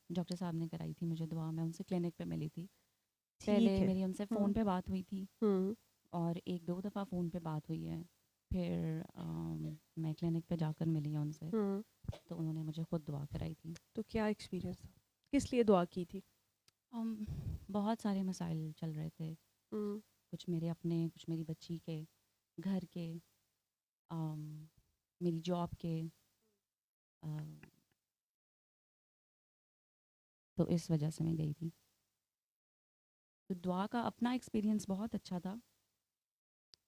Doctor साहब ने कराई थी मुझे दुआ, मैं उनसे क्लिनिक पे मिली थी। पहले ठीक है। मेरी उनसे फ़ोन हुँ, पे बात हुई थी हुँ, और 1-2 दफ़ा फ़ोन पे बात हुई है। फिर मैं क्लिनिक पे जाकर मिली हूँ उनसे, हुँ। तो उन्होंने मुझे खुद दुआ कराई थी। तो क्या एक्सपीरियंस था? किस लिए दुआ की थी? अम, बहुत सारे मसाइल चल रहे थे, हुँ, कुछ मेरे अपने, कुछ मेरी बच्ची के, घर के, अम, मेरी जॉब के। अ, तो इस वजह से मैं गई थी। तो दुआ का अपना एक्सपीरियंस बहुत अच्छा था।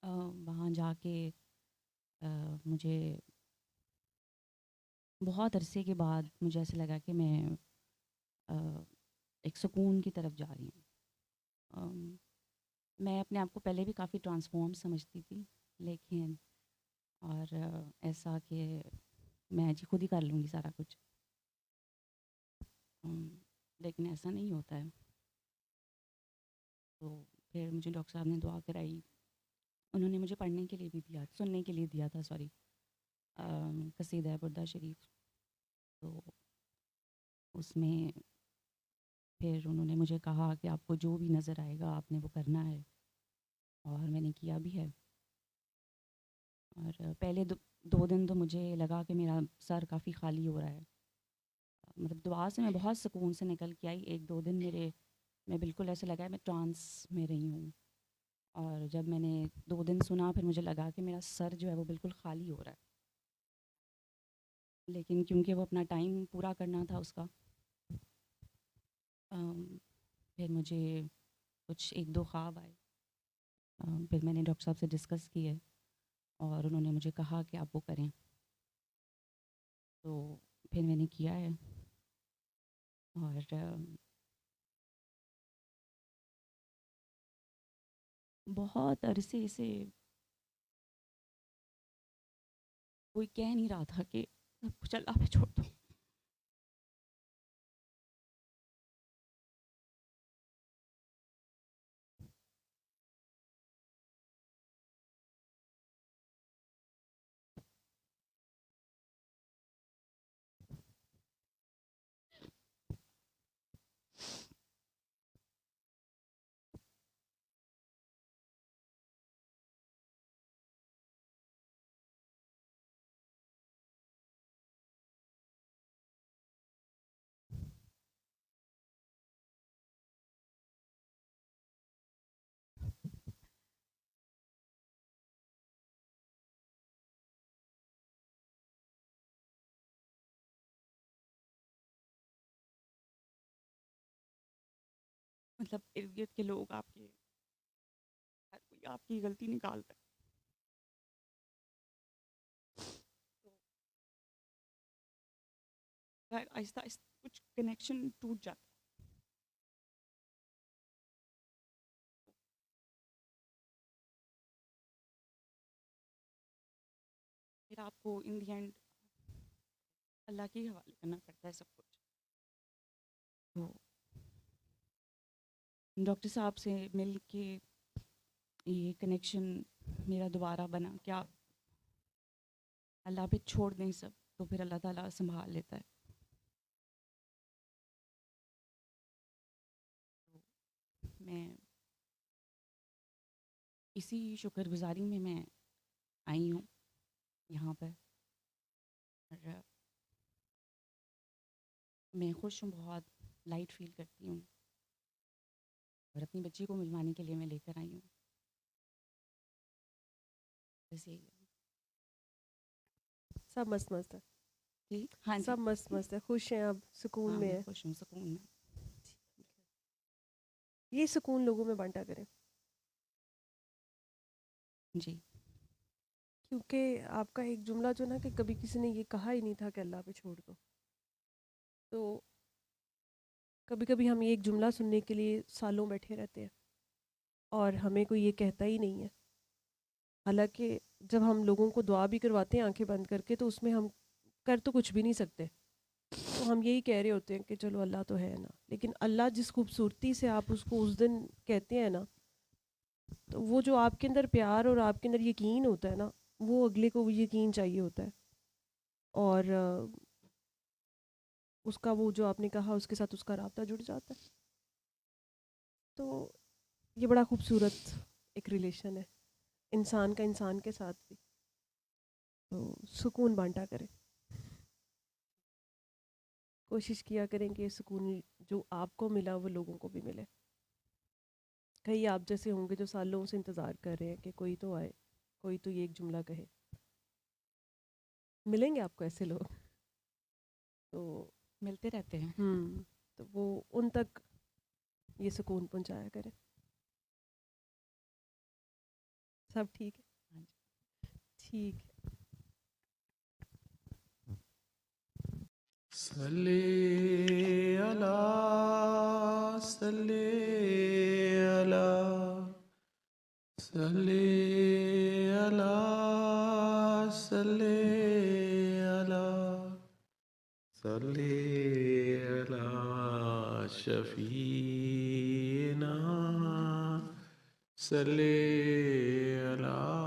वहाँ जाके मुझे बहुत अरसे के बाद मुझे ऐसा लगा कि मैं अ, एक सुकून की तरफ जा रही हूँ। अम, मैं अपने आप को पहले भी काफ़ी ट्रांसफॉर्म समझती थी, लेकिन और ऐसा कि मैं जी खुद ही कर लूँगी सारा कुछ। अम, लेकिन ऐसा नहीं होता है। तो फिर मुझे डॉक्टर साहब ने दुआ कराई। उन्होंने मुझे पढ़ने के लिए भी दिया, सुनने के लिए दिया था, सॉरी, कसीदा बुर्दा शरीफ। तो उसमें फिर उन्होंने मुझे कहा कि आपको जो भी नज़र आएगा आपने वो करना है, और मैंने किया भी है। और पहले 2 दिन तो मुझे लगा कि मेरा सर काफ़ी खाली हो रहा है। मतलब दुआ से मैं बहुत सुकून से निकल के आई। 1-2 दिन मेरे मैं बिल्कुल ऐसा लगा है मैं ट्रांस में रही हूँ। और जब मैंने 2 दिन सुना, फिर मुझे लगा कि मेरा सर जो है वो बिल्कुल खाली हो रहा है। लेकिन क्योंकि वो अपना टाइम पूरा करना था उसका, अम, फिर मुझे कुछ 1-2 ख्वाब आए। फिर मैंने डॉक्टर साहब से डिस्कस किए और उन्होंने मुझे कहा कि आप वो करें। तो फिर मैंने किया है। और बहुत अरसे से कोई कह नहीं रहा था कि सब कुछ अल्लाह पे छोड़ दो। मतलब इर्द-गिर्द के लोग आपके, हर कोई आपकी गलती निकालता है। तो आहिस्ता-आहिस्ता कुछ कनेक्शन टूट जाता है। फिर आपको इन द एंड अल्लाह के ही हवाले करना पड़ता है सब कुछ। तो डॉक्टर साहब से मिल के ये कनेक्शन मेरा दोबारा बना। क्या अल्लाह पे छोड़ दें सब, तो फिर अल्लाह ताला संभाल लेता है। तो मैं इसी शुक्रगुज़ारी में मैं आई हूँ यहाँ पर। और मैं खुश हूँ बहुत, लाइट फ़ील करती हूँ। और अपनी बच्ची को मिलवाने के लिए मैं लेकर आई हूँ। बस यही है। सब मस्त-मस्त है। जी, हाँ जी। सब मस्त-मस्त है, खुश हैं अब, सुकून हाँ, में मैं हैं। खुश हूँ, सुकून में। ये सुकून लोगों में बाँटा करें, जी। क्योंकि आपका एक जुमला जो ना कि कभी किसी ने ये कहा ही नहीं था कि अल्लाह पे छोड़ दो। तो कभी-कभी हम ये एक जुमला सुनने के लिए सालों बैठे रहते हैं और हमें कोई ये कहता ही नहीं है। हालाँकि जब हम लोगों को दुआ भी करवाते हैं आँखें बंद करके, तो उसमें हम कर तो कुछ भी नहीं सकते। तो हम यही कह रहे होते हैं कि चलो अल्लाह तो है ना, लेकिन अल्लाह जिस खूबसूरती से आप उसको उस दिन कहते हैं ना, तो वो जो आपके अंदर प्यार और आपके अंदर यकीन होता है ना, वो अगले को वो यकीन चाहिए होता है। और उसका वो जो आपने कहा उसके साथ उसका राब्ता जुड़ जाता है। तो ये बड़ा खूबसूरत एक रिलेशन है इंसान का इंसान के साथ भी। तो सुकून बांटा करें, कोशिश किया करें कि सुकून जो आपको मिला वो लोगों को भी मिले। कई आप जैसे होंगे जो सालों से इंतज़ार कर रहे हैं कि कोई तो आए, कोई तो ये एक जुमला कहे। मिलेंगे आपको ऐसे लोग। तो मिलते रहते हैं। तो वो उन तक ये सुकून पहुंचाया करें। सब ठीक है। हाँ जी। ठीक है। सल्ले अला सल्ले अला सल्ले अला सल्ले अला सल्ले अला शफीना सल्ले अला